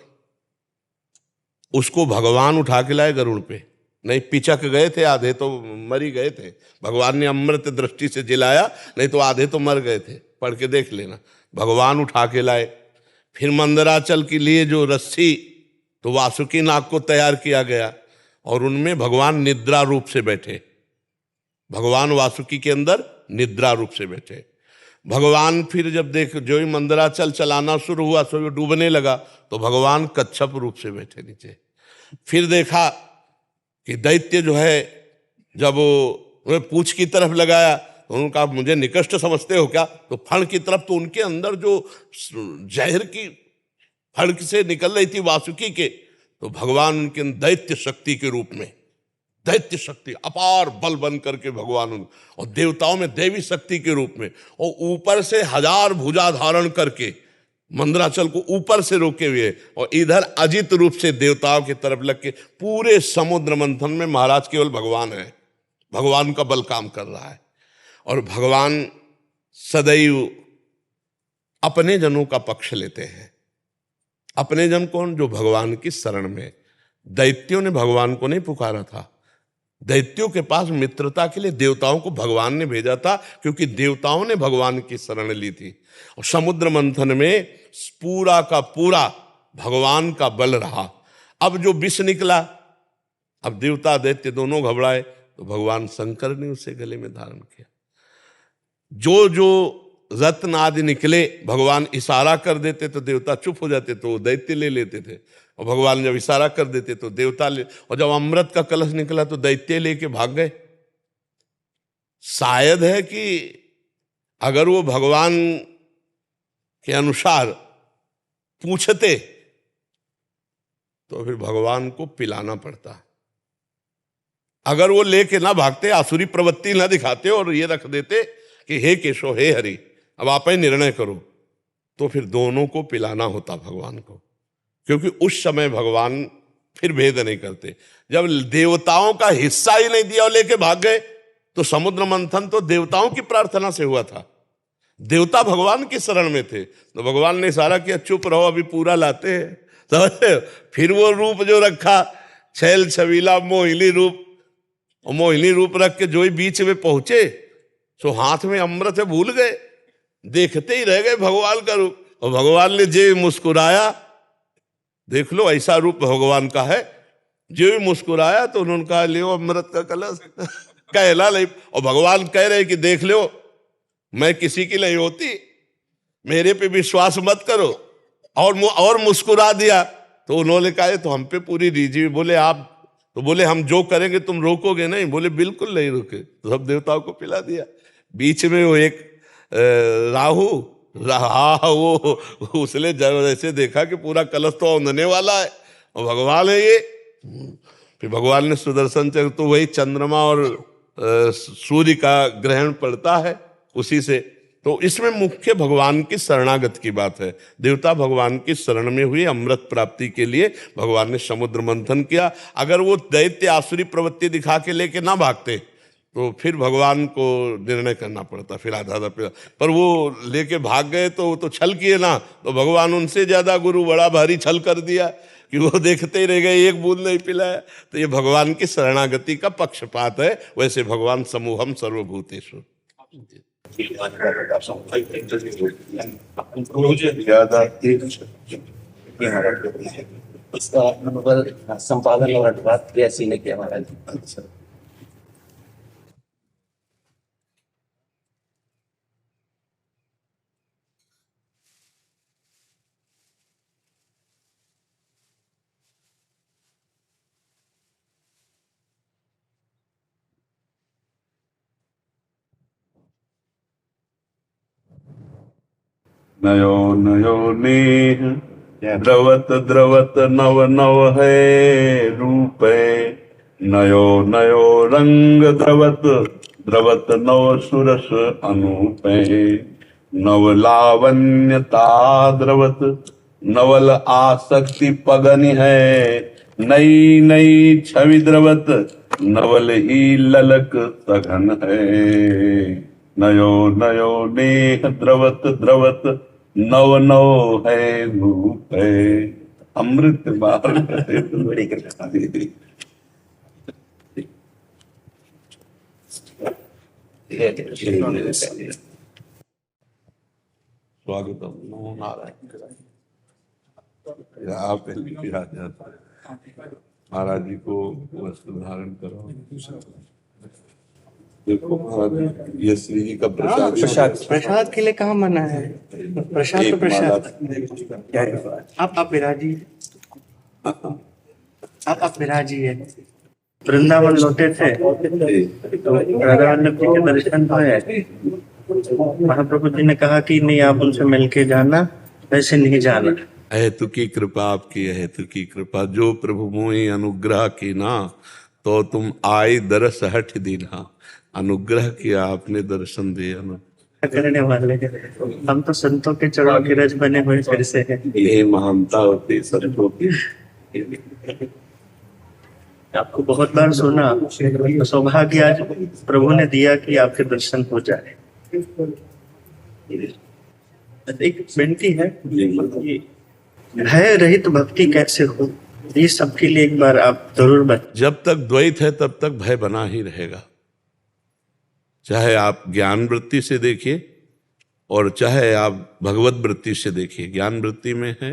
उसको भगवान उठा के लाए गरुड़ पे। नहीं, पिचक गए थे, आधे तो मर ही गए थे। भगवान ने अमृत दृष्टि से जिलाया, नहीं तो आधे तो मर गए थे। पढ़ के देख लेना, भगवान उठा के लाए। फिर मंदराचल के लिए जो रस्सी, तो वासुकी नाग को तैयार किया गया, और उनमें भगवान निद्रा रूप से बैठे। भगवान वासुकी के अंदर निद्रा रूप से बैठे। भगवान फिर जब जो ही मंदराचल चलाना शुरू हुआ, सो डूबने लगा, तो भगवान कच्छप रूप से बैठे नीचे। फिर देखा कि दैत्य जो है, जब वो पूंछ की तरफ लगाया तो उन्होंने कहा मुझे निकृष्ट समझते हो क्या? तो फण की तरफ, तो उनके अंदर जो जहर की फण से निकल रही थी वासुकी के, तो भगवान उनके दैत्य शक्ति के रूप में, दैत्य शक्ति अपार बल बन करके भगवान, और देवताओं में देवी शक्ति के रूप में, और ऊपर से 1000 भुजा धारण करके मंदराचल को ऊपर से रोके हुए, और इधर अजित रूप से देवताओं की तरफ लग के पूरे समुद्र मंथन में महाराज केवल भगवान है। भगवान का बल काम कर रहा है, और भगवान सदैव अपने जनों का पक्ष लेते हैं। अपने जन कौन? जो भगवान की शरण में। दैत्यों ने भगवान को नहीं पुकारा था, दैत्यों के पास मित्रता के लिए देवताओं को भगवान ने भेजा था, क्योंकि देवताओं ने भगवान की शरण ली थी। और समुद्र मंथन में पूरा का पूरा भगवान का बल रहा। अब जो विष निकला, अब देवता दैत्य दोनों घबराए, तो भगवान शंकर ने उसे गले में धारण किया। जो जो रत्न आदि निकले, भगवान इशारा कर देते तो देवता चुप हो जाते, तो दैत्य ले लेते थे, और भगवान जब इशारा कर देते तो देवता ले। और जब अमृत का कलश निकला तो दैत्य लेके भाग गए। शायद है कि अगर वो भगवान के अनुसार पूछते तो फिर भगवान को पिलाना पड़ता। अगर वो लेके ना भागते, आसुरी प्रवृत्ति ना दिखाते और ये रख देते कि हे केशव हे हरि अब आप ही निर्णय करो, तो फिर दोनों को पिलाना होता भगवान को, क्योंकि उस समय भगवान फिर भेद नहीं करते। जब देवताओं का हिस्सा ही नहीं दिया और लेके भाग गए, तो समुद्र मंथन तो देवताओं की प्रार्थना से हुआ था, देवता भगवान की शरण में थे, तो भगवान ने इशारा किया चुप रहो अभी पूरा लाते हैं। तो फिर वो रूप जो रखा, छैल छबीला मोहिनी रूप, और मोहिनी रूप रख के जो ही बीच में पहुंचे, सो हाथ में अमृत है भूल गए, देखते ही रह गए भगवान का रूप। और भगवान ने जे मुस्कुराया, देख लो ऐसा रूप भगवान का है, जो ही मुस्कुराया तो उन्होंने कहा ले अमृत का कलश कहला नहीं। और भगवान कह रहे कि देख लो मैं किसी की नहीं होती, मेरे पे विश्वास मत करो, और मुस्कुरा दिया। तो उन्होंने कहा तो हम पे पूरी रीझी। बोले आप, तो बोले हम जो करेंगे तुम रोकोगे नहीं? बोले बिल्कुल नहीं रोके। तो सब देवताओं को पिला दिया। बीच में वो एक राहु रहा, वो उसने जब ऐसे देखा कि पूरा कलश तो औंधने वाला है और भगवान है ये, फिर भगवान ने सुदर्शन चक्र, तो वही चंद्रमा और सूर्य का ग्रहण पड़ता है उसी से। तो इसमें मुख्य भगवान की शरणागत की बात है। देवता भगवान की शरण में हुए, अमृत प्राप्ति के लिए भगवान ने समुद्र मंथन किया। अगर वो दैत्य आसुरी प्रवृत्ति दिखा के लेके ना भागते, तो फिर भगवान को निर्णय करना पड़ता, फिर आधा पर वो लेके भाग गए तो वो तो छल किए ना, तो भगवान उनसे ज्यादा गुरु बड़ा भारी छल कर दिया कि वो देखते ही रह गए, एक बूंद नहीं पिलाया। तो ये भगवान की शरणागति का पक्षपात है। वैसे भगवान समूहम सर्वभूतेषु। इसका अनुभव संपादन और अनुवाद कैसी ने किया महाराज? नयो नयो नेह द्रवत द्रवत नव नव है रूप, नयो नयो रंग द्रवत द्रवत नव सुरस अनूप, नव लावण्यता द्रवत नवल आसक्ति पगन है, नई नई छवि द्रवत नवल ही ललक सघन है, नयो नयो नेह द्रवत द्रवत नव नव है रूप है। अमृत बार बड़ी कृपा। स्वागतम नमो नारायण। आप महाराज जी को वस्त्र धारण करो। देखो महाराज ये श्री जी का प्रसाद, प्रसाद के लिए कहाँ मना है? प्रसाद तो प्रसाद। आप विराजिए, आप विराजिए। वृंदावन लौटे थे तो राधा वल्लभ जी के दर्शन हुए। महाप्रभु जी ने कहा कि नहीं आप उनसे मिलके जाना, वैसे नहीं जाना। हेतु की कृपा आपकी, हेतु की कृपा। जो प्रभु मोहि अनुग्रह की ना, तो तुम आई दरस हठ दीना। अनुग्रह किया आपने, दर्शन दिया ना। करने वाले हम तो संतों के चरणों के रज बने हुए फिर से हैं। ये महानता होती संतों की। आपको बहुत बार सुना, सौभाग्य आज प्रभु ने दिया कि आपके दर्शन हो जाए। एक विनती है, भय रहित भक्ति कैसे हो, ये सबके लिए एक बार आप जरूर बताएं। जब तक द्वैत है तब तक भय बना ही रहेगा। चाहे आप ज्ञान वृत्ति से देखिए और चाहे आप भगवत वृत्ति से देखिए। ज्ञान वृत्ति में है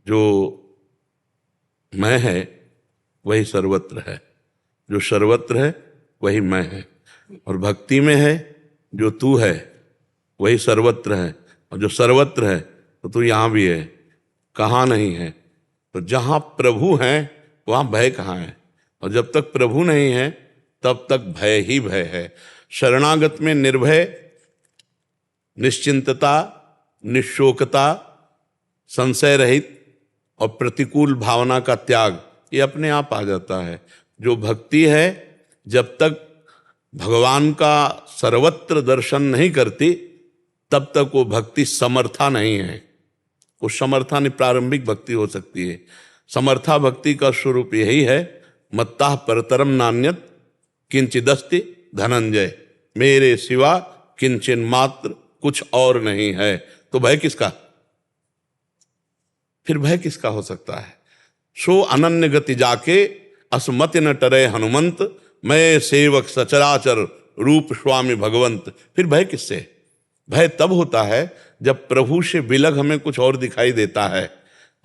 जो मैं है वही सर्वत्र है, जो सर्वत्र है वही मैं है। और भक्ति में है जो तू है वही सर्वत्र है, और जो सर्वत्र है तो तू यहाँ भी है, कहाँ नहीं है। तो जहाँ प्रभु हैं वहाँ भय कहाँ है, और जब तक प्रभु नहीं है तब तक भय ही भय है। शरणागत में निर्भय, निश्चिंतता, निशोकता, संशय रहित और प्रतिकूल भावना का त्याग, ये अपने आप आ जाता है। जो भक्ति है, जब तक भगवान का सर्वत्र दर्शन नहीं करती तब तक वो भक्ति समर्था नहीं है। वो समर्था नहीं, प्रारंभिक भक्ति हो सकती है। समर्था भक्ति का स्वरूप यही है, मत्तः परतरम नान्यत किंचिदस्ति धनंजय, मेरे सिवा किंचन मात्र कुछ और नहीं है। तो भय किसका? फिर भय किसका हो सकता है? सो अनन्य गति जाके असमति न टरे हनुमंत, मैं सेवक सचराचर रूप स्वामी भगवंत। फिर भय किससे? भय तब होता है जब प्रभु से विलग हमें कुछ और दिखाई देता है,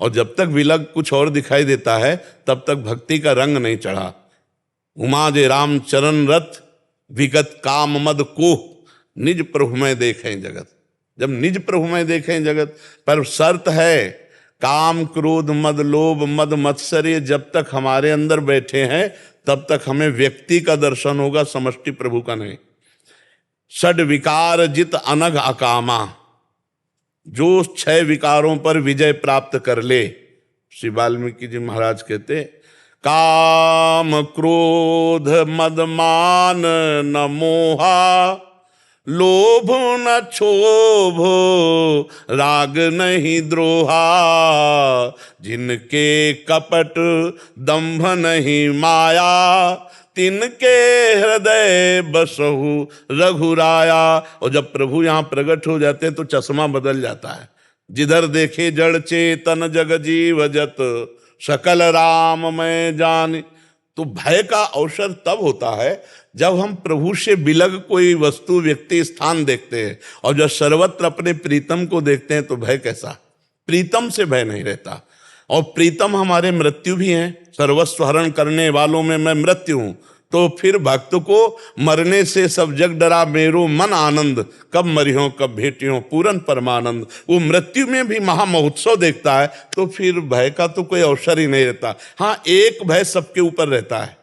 और जब तक विलग कुछ और दिखाई देता है तब तक भक्ति का रंग नहीं चढ़ा। उमा जे राम चरण रथ विगत काम मद को निज प्रभु में देखें जगत। जब निज प्रभु में देखें जगत, पर शर्त है काम क्रोध मद लोभ मद मत्सर्य जब तक हमारे अंदर बैठे हैं तब तक हमें व्यक्ति का दर्शन होगा, समष्टि प्रभु का नहीं। षड विकार जित अनघ अकामा, जो 6 विकारों पर विजय प्राप्त कर ले, श्री वाल्मीकि जी महाराज कहते, काम क्रोध मद मान न मोहा, लोभ न क्षोभ राग नहीं द्रोहा, जिनके कपट दंभ नहीं माया, तिनके हृदय बसहु रघुराया। और जब प्रभु यहाँ प्रकट हो जाते हैं तो चश्मा बदल जाता है। जिधर देखे जड़ चेतन जग जीव जत, सकल राम मैं जान। तो भय का अवसर तब होता है जब हम प्रभु से बिलग कोई वस्तु व्यक्ति स्थान देखते हैं, और जब सर्वत्र अपने प्रीतम को देखते हैं तो भय कैसा? प्रीतम से भय नहीं रहता। और प्रीतम हमारे मृत्यु भी हैं, सर्वस्व हरण करने वालों में मैं मृत्यु हूं। तो फिर भक्त को मरने से सब जग डरा मेरो मन आनंद, कब मरियो कब भेटियो पूरन परमानंद। वो मृत्यु में भी महामहोत्सव देखता है, तो फिर भय का तो कोई अवसर ही नहीं रहता। हाँ, एक भय सबके ऊपर रहता है,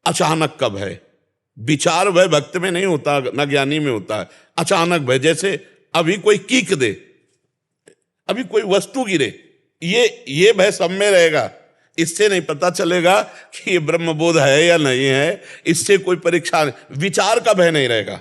अचानक का भय। विचार भय भक्त में नहीं होता, न ज्ञानी में होता है। अचानक भय, जैसे अभी कोई कीक दे, अभी कोई वस्तु गिरे, ये भय सब में रहेगा। इससे नहीं पता चलेगा कि ये ब्रह्मबोध है या नहीं है, इससे कोई परीक्षा नहीं। विचार का भय नहीं रहेगा।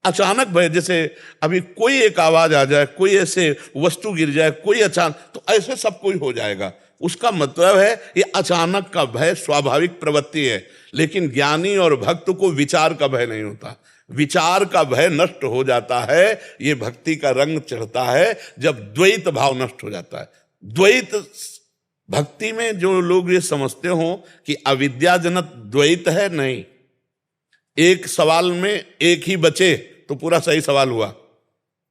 अचानक भय, जैसे अभी कोई एक आवाज आ जाए, कोई ऐसे वस्तु गिर जाए, कोई अचानक, तो ऐसे सब कोई हो जाएगा। उसका मतलब है ये अचानक का भय स्वाभाविक प्रवृत्ति है। लेकिन ज्ञानी और भक्त को विचार का भय नहीं होता। विचार का भय नष्ट हो जाता है, ये भक्ति का रंग चढ़ता है जब द्वैत भाव नष्ट हो जाता है। द्वैत भक्ति में जो लोग ये समझते हो कि अविद्याजनक द्वैत है, नहीं। एक सवाल में एक ही बचे तो पूरा सही सवाल हुआ।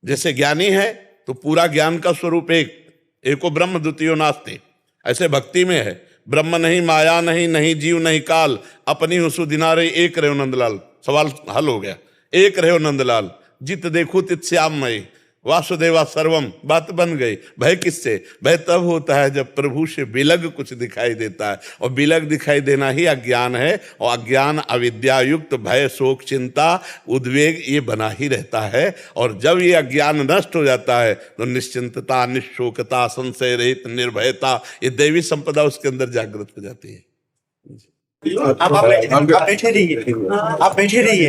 जैसे ज्ञानी है तो पूरा ज्ञान का स्वरूप एको ब्रह्म द्वितीयो नास्ति। ऐसे भक्ति में है, ब्रह्म नहीं, माया नहीं, नहीं जीव नहीं काल, अपनी उसु दिनारे एक रहो नंदलाल। सवाल हल हो गया, एक रहो नंदलाल, जित देखो तित श्याममयी, वासुदेवा सर्वम, बात बन गई। भय किससे? भय तब होता है जब प्रभु से विलग कुछ दिखाई देता है, और विलग दिखाई देना ही अज्ञान है। और अज्ञान अविद्या युक्त भय शोक चिंता उद्वेग ये बना ही रहता है। और जब ये अज्ञान नष्ट हो जाता है तो निश्चिंतता, निशोकता, संशय रहित निर्भयता, ये दैवी संपदा उसके अंदर जागृत हो जाती है। आप बैठे रहिए, आप बैठे रहिए।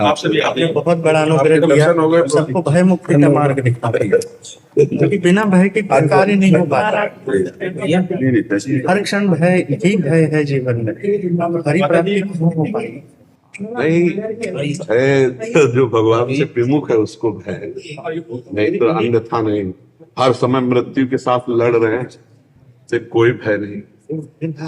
आपसे भी आपने बहुत बड़ा अनुग्रह किया, सबको भय मुक्ति का मार्ग दिखा, क्योंकि बिना भय के कोई कार्य नहीं हो पाता। हर क्षण भय ही भय है जीवन में, हरि प्राप्ति हो पाएगी। नहीं है जो भगवान से विमुख है उसको भय, नहीं तो अन्यथा नहीं। हर समय मृत्यु के साथ लड़ रहे हैं से कोई भय नहीं।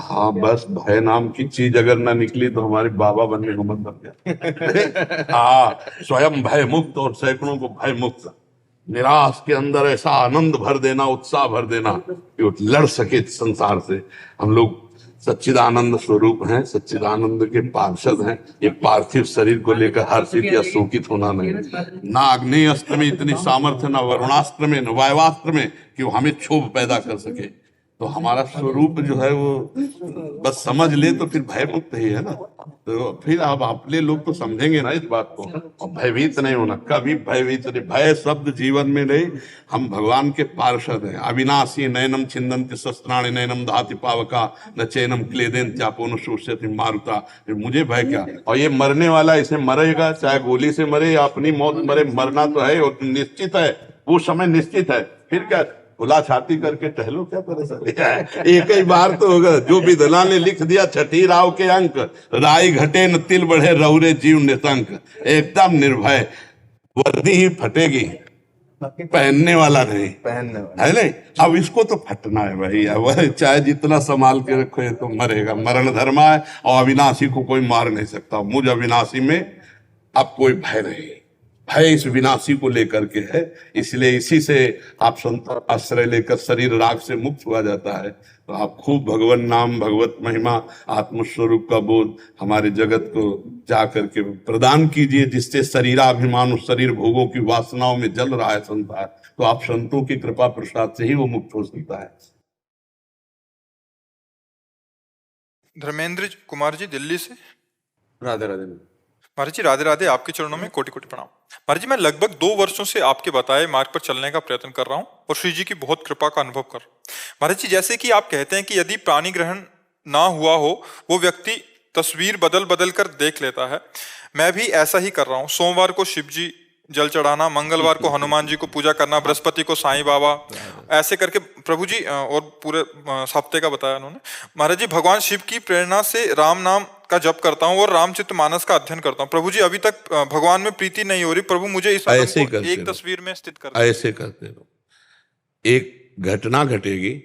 हाँ, बस भय नाम की चीज अगर ना निकली तो हमारे बाबा बनने को मन बन गया। हाँ, स्वयं भय मुक्त और सैकड़ों को भय मुक्त, निराश के अंदर ऐसा आनंद भर देना, उत्साह भर देना कि वो लड़ सके संसार से। हम लोग सच्चिदानंद स्वरूप हैं, सच्चिदानंद के पार्षद हैं। ये पार्थिव शरीर को लेकर हर्षित या शोकित होना नहीं। ना अग्नि अस्त्र में इतनी सामर्थ्य, ना वरुणास्त्र में, न वायवास्त्र में कि वो हमें क्षोभ पैदा कर सके। तो हमारा स्वरूप जो है वो बस समझ ले तो फिर भय मुक्त ही है ना। तो फिर आप अपने लोग तो समझेंगे ना इस बात को, और भयभीत नहीं होना, कभी भयभीत नहीं। भय शब्द जीवन में नहीं। हम भगवान के पार्षद हैं। अविनाशी नैनम छिन्दन्ति शस्त्राणि नैनम दहाति पावका न चैनम क्लेदेन त्यापो न शोष्यति मारुता। फिर मुझे भय क्या? और ये मरने वाला इसे मरेगा, चाहे गोली से मरे या अपनी मौत मरे, मरना तो है और निश्चित है, वो समय निश्चित है। फिर क्या खुला छाती करके टहलो, क्या परेशानी? एक ही बार तो होगा। जो विधना ने लिख दिया छठी राव के अंक, राई घटे न तिल बढ़े रहुरे जीव नितंक। एकदम निर्भय, वर्दी ही फटेगी, पहनने वाला नहीं, है नहीं। अब इसको तो फटना है भैया, वह चाहे जितना संभाल के रखो तो मरेगा। मरण धर्मा है और अविनाशी को कोई मार नहीं सकता। मुझ अविनाशी में अब कोई भय नहीं। भय इस विनाशी को लेकर के है, इसलिए इसी से आप संत आश्रय लेकर शरीर राग से मुक्त हुआ जाता है। तो आप खूब भगवान नाम, भगवत महिमा, आत्मस्वरूप का बोध हमारे जगत को जा करके प्रदान कीजिए, जिससे शरीराभिमान, शरीर भोगों की वासनाओं में जल रहा है संसार। तो आप संतों की कृपा प्रसाद से ही वो मुक्त हो सकता है। धर्मेंद्र कुमार जी दिल्ली से। राधे राधे महाराज जी राधे राधे, आपके चरणों में कोटि कोटि प्रणाम। महाराज जी मैं लगभग 2 वर्षों से आपके बताए मार्ग पर चलने का प्रयत्न कर रहा हूँ और श्री जी की बहुत कृपा का अनुभव कर रहा हूँ। महाराज जी जैसे कि आप कहते हैं कि यदि प्राणी ग्रहण ना हुआ हो, वो व्यक्ति तस्वीर बदल बदल कर देख लेता है। मैं भी ऐसा ही कर रहा हूँ। सोमवार को शिव जी जल चढ़ाना, मंगलवार को हनुमान जी को पूजा करना, बृहस्पति को साईं बाबा, ऐसे करके प्रभु जी और पूरे हफ्ते का बताया उन्होंने। महाराज जी भगवान शिव की प्रेरणा से राम नाम का जप करता हूँ और रामचित मानस का अध्ययन करता हूँ। प्रभु जी अभी तक भगवान में प्रीति नहीं हो रही। प्रभु मुझे इस ऐसे को एक तस्वीर में स्थित कर ऐसे करते रहो। एक घटना घटेगी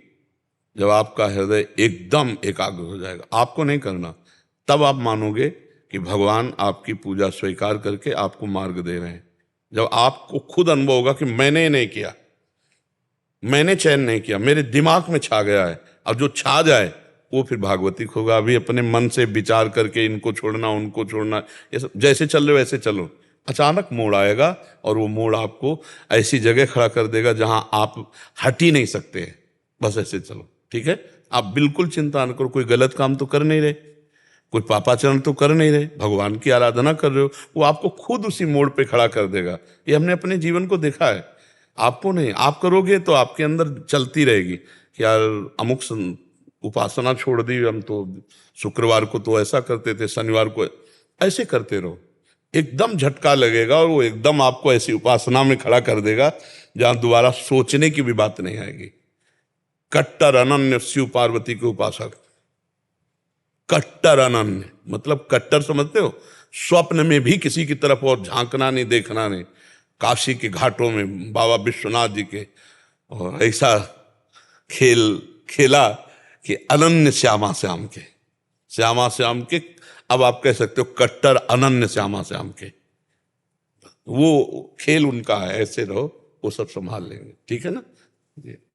जब आपका हृदय एकदम एकाग्र हो जाएगा, आपको नहीं करना, तब आप मानोगे कि भगवान आपकी पूजा स्वीकार करके आपको मार्ग दे रहे हैं। जब आपको खुद अनुभव होगा कि मैंने नहीं किया, मैंने चयन नहीं किया, मेरे दिमाग में छा गया है, अब जो छा जाए वो फिर भागवतिक होगा। अभी अपने मन से विचार करके इनको छोड़ना, उनको छोड़ना, ये सब जैसे चल रहे हो वैसे चलो। अचानक मोड़ आएगा और वो मोड़ आपको ऐसी जगह खड़ा कर देगा जहां आप हट ही नहीं सकते। बस ऐसे चलो, ठीक है। आप बिल्कुल चिंता न करो, कोई गलत काम तो कर नहीं रहे, कोई पापाचरण तो कर नहीं रहे, भगवान की आराधना कर रहे हो, वो आपको खुद उसी मोड़ पे खड़ा कर देगा। ये हमने अपने जीवन को देखा है। आपको नहीं, आप करोगे तो आपके अंदर चलती रहेगी कि यार अमुक उपासना छोड़ दी, हम तो शुक्रवार को तो ऐसा करते थे, शनिवार को ऐसे करते रहो। एकदम झटका लगेगा और वो एकदम आपको ऐसी उपासना में खड़ा कर देगा जहां दोबारा सोचने की भी बात नहीं आएगी। कट्टर अनन्य शिव पार्वती के उपासक, कट्टर अनन्य मतलब कट्टर समझते हो, स्वप्न में भी किसी की तरफ और झांकना नहीं, देखना नहीं। काशी के घाटों में बाबा विश्वनाथ जी के और ऐसा खेल खेला कि अनन्य श्यामा श्याम के, श्यामा श्याम के, अब आप कह सकते हो कट्टर अनन्य श्यामा श्याम के। वो खेल उनका है, ऐसे रहो, वो सब संभाल लेंगे, ठीक है ना जी।